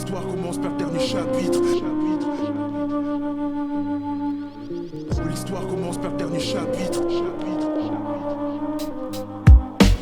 l'histoire commence par le dernier chapitre. L'histoire commence par le dernier chapitre.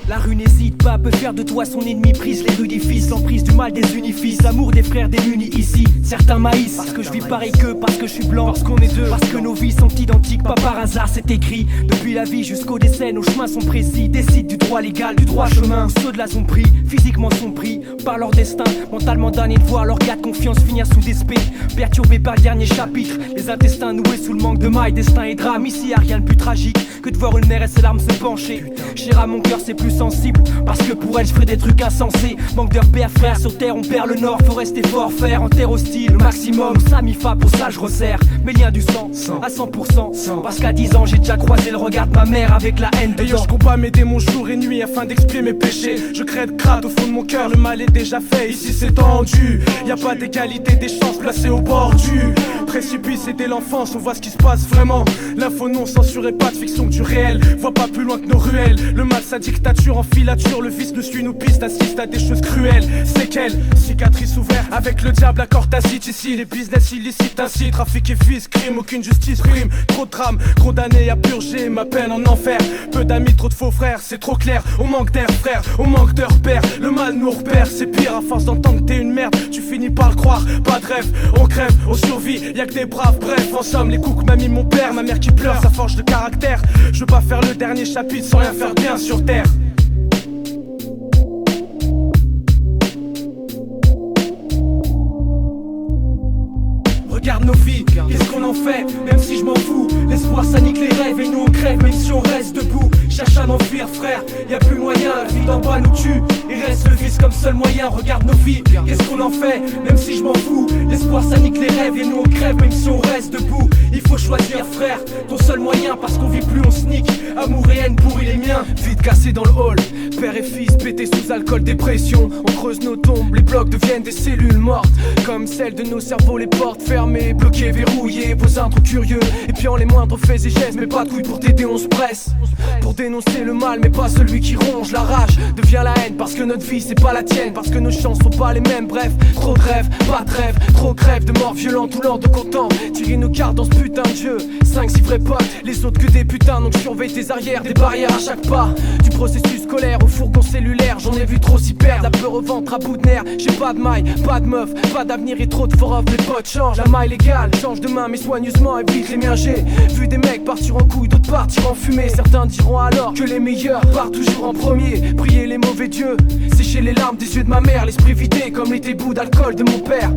La rue n'hésite pas, peut faire de toi son ennemi. Prise les rues difficiles, l'emprise du mal des unifices. L'amour des frères démunis ici. Certains maïs, parce que je vis pareil qu'eux, parce que je suis blanc, parce qu'on est deux, parce que nos vies sont identiques, pas par hasard c'est écrit. Depuis la vie jusqu'au décès, nos chemins sont précis. Décident du droit légal, du droit chemin. Ceux de là sont pris, physiquement sont pris par leur destin. Mentalement damnés de voir leur gars de confiance finir sous des spées. Perturbés par le dernier chapitre, les intestins noués sous le manque de mailles. Destin et drame, ici y'a rien de plus tragique que de voir une mère et ses larmes se pencher. Cher à mon cœur c'est plus sensible, parce que pour elle je ferais des trucs insensés. Manque de repères frère, sur terre on perd le nord. Faut rester fort, faire en terre hostile le maximum. Ça m'y fa, pour ça je resserre mes liens du sang à 100%. Parce qu'à 10 ans j'ai déjà croisé le regard de ma mère avec la haine dedans. Je combats mes démons jour et nuit afin d'exprimer mes péchés. Je crée de crade au fond de mon cœur, le mal est déjà fait. Ici c'est tendu, y a pas d'égalité des chances placées au bord du précipice. Et dès l'enfance on voit ce qui se passe vraiment. L'info non censurée, pas de fiction du réel. Vois pas plus loin que nos ruelles. Le mal sa dictature en filature, le vice nous suit, nous piste, assiste à des choses cruelles. Séquelles, cicatrices ouvertes avec le diable à Cortacite. Ici les business illicites ainsi, trafic et vice, crime, aucune justice prime. Trop de drames, condamné à purger ma peine en enfer. Peu d'amis, trop de faux frères, c'est trop clair. On manque d'air frère, on manque de repères. Le mal nous repère, c'est pire. À force d'entendre que t'es une merde, tu finis par le croire. Pas de rêve, on crève, on survit, y'a que des braves. Bref, en somme, les coups que m'a mis mon père, ma mère qui pleure, ça forge le caractère. Je veux pas faire le dernier chapitre sans rien faire bien sur terre. Regarde nos vies, qu'est-ce qu'on en fait, même si je m'en fous. L'espoir ça nique les rêves et nous on crève même si on reste debout. Cherche à m'enfuir frère, y a plus moyen, la vie d'en bas nous tue. Il reste le vice comme seul moyen, regarde nos vies, qu'est-ce qu'on en fait, même si je m'en fous. L'espoir ça nique les rêves et nous on crève même si on reste debout. Il faut choisir frère, ton seul moyen parce qu'on vit plus on sneak. Amour et haine pourrit les miens, vite cassé dans le hall. Père et fils pétés sous alcool, dépression. On creuse nos tombes, les blocs deviennent des cellules mortes. Comme celles de nos cerveaux, les portes fermées, bloquées, verrouillées, vos intros curieux. Et puis en les moindres faits et gestes, mais pas de couilles pour t'aider, on se presse. Pour dénoncer le mal, mais pas celui qui ronge. La rage devient la haine parce que notre vie c'est pas la tienne. Parce que nos chances sont pas les mêmes, bref. Trop de rêves, pas de rêves, trop crève de morts violentes ou lors de content. Tirer nos cartes dans ce putain de jeu. 5-6 vrais potes, les autres que des putains. Donc surveille tes arrières, des barrières à chaque pas. Du processus scolaire au fourgon cellulaire. J'en ai vu trop s'y perdre, la peur au ventre à bout de nerfs. J'ai pas de maille, pas de meuf, pas d'avenir et trop de fort off. Les potes changent, la maille légale change de main mais soigneusement évite les miens. J'ai vu des mecs partir en couille, d'autres partir en fumée. Certains diront alors que les meilleurs partent toujours en premier. Prier les mauvais dieux, sécher les larmes des yeux de ma mère. L'esprit vidé comme les ébouts d'alcool de mon père.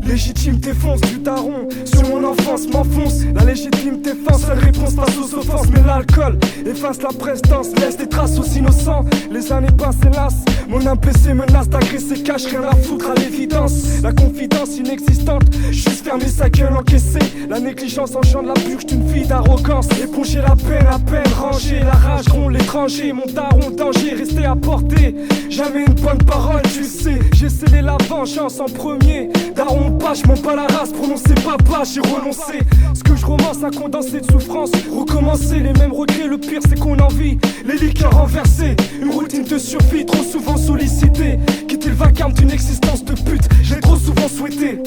Légitime défonce du daron, sur mon enfance m'enfonce. La légitimité fin, seule réponse face aux offenses. Mais l'alcool efface la prestance, laisse des traces aux innocents. Les années passent hélas, mon impc menace d'agresser, cache rien à foutre à l'évidence. La confidence inexistante, juste fermer sa gueule encaissée. La négligence engendre la purge d'une vie d'arrogance. Éponger la peine, ranger la rage, gronde l'étranger. Mon daron danger, rester à portée. Jamais une bonne parole, tu le sais. J'ai scellé la vengeance en premier. Daron pas, je m'en bats la race, prononcer papa, j'ai renoncé. Ce que je romance à condenser de souffrance, recommencer les mêmes regrets, le pire c'est qu'on en vit. Les liqueurs renversées, une routine de survie trop souvent sollicitée. Quitter le vacarme d'une existence de pute, j'ai trop souvent souhaité.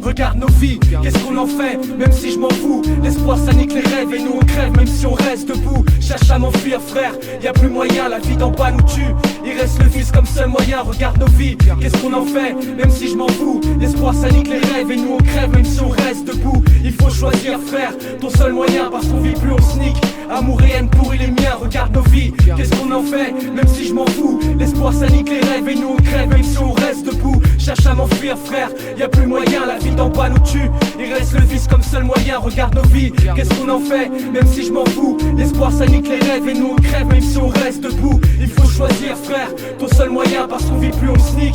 Regarde nos vies, qu'est-ce qu'on en fait, même si je m'en fous. L'espoir ça nique les rêves et nous on crève même si on reste debout. Cherche à m'enfuir frère, y a plus moyen, la vie d'en bas nous tue. Il reste le vice comme seul moyen, regarde nos vies, qu'est-ce qu'on en fait, même si je m'en fous. L'espoir ça nique les rêves et nous on crève même si on reste debout. Il faut choisir frère, ton seul moyen parce qu'on vit plus on sneak. Amour et haine pourrit les miens, regarde nos vies, qu'est-ce qu'on en fait, même si je m'en fous. L'espoir ça nique les rêves et nous on crève même si on reste debout. Cherche à m'enfuir frère, y a plus moyen, la vie d'en bas nous tue. Il reste le vice comme seul moyen, regarde nos vies, qu'est-ce qu'on en fait, même si je m'en fous. L'espoir ça nique les rêves et nous on crève même si on reste debout. Il faut choisir frère, ton seul moyen parce qu'on vit plus on sneak.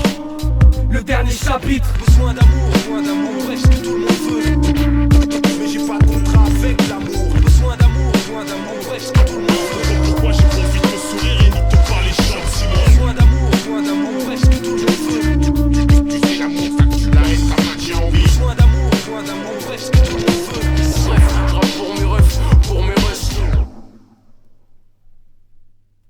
Le dernier chapitre. Besoin d'amour, presque tout le monde veut. Mais j'ai pas de contrat avec l'amour. Besoin d'amour, presque tout le monde veut. Pourquoi j'ai pas envie de te sourire et ni de te parler gentiment. Besoin d'amour, presque tout le monde veut. Tu sais l'amour, ça tue la haine, ça maintient en vie. Besoin d'amour, presque tout le monde veut.